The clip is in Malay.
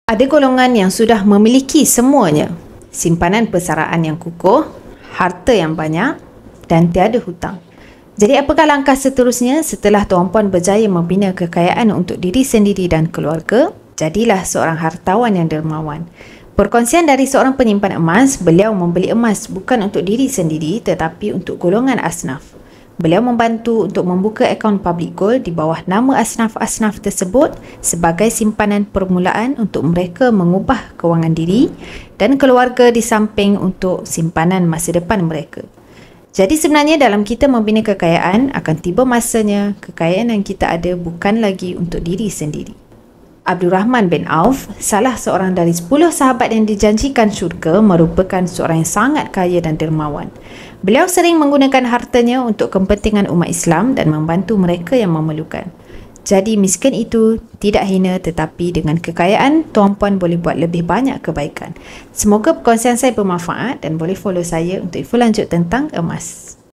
Ada golongan yang sudah memiliki semuanya, simpanan persaraan yang kukuh, harta yang banyak dan tiada hutang. Jadi apakah langkah seterusnya setelah Tuan Puan berjaya membina kekayaan untuk diri sendiri dan keluarga? Jadilah seorang hartawan yang dermawan. Perkongsian dari seorang penyimpan emas, beliau membeli emas bukan untuk diri sendiri tetapi untuk golongan asnaf. Beliau membantu untuk membuka akaun public gold di bawah nama asnaf-asnaf tersebut sebagai simpanan permulaan untuk mereka mengubah kewangan diri dan keluarga di samping untuk simpanan masa depan mereka. Jadi sebenarnya dalam kita membina kekayaan, akan tiba masanya kekayaan yang kita ada bukan lagi untuk diri sendiri. Abdul Rahman bin Auf, salah seorang dari 10 sahabat yang dijanjikan syurga, merupakan seorang yang sangat kaya dan dermawan. Beliau sering menggunakan hartanya untuk kepentingan umat Islam dan membantu mereka yang memerlukan. Jadi miskin itu tidak hina, tetapi dengan kekayaan, Tuan Puan boleh buat lebih banyak kebaikan. Semoga perkongsian saya bermanfaat dan boleh follow saya untuk info lanjut tentang emas.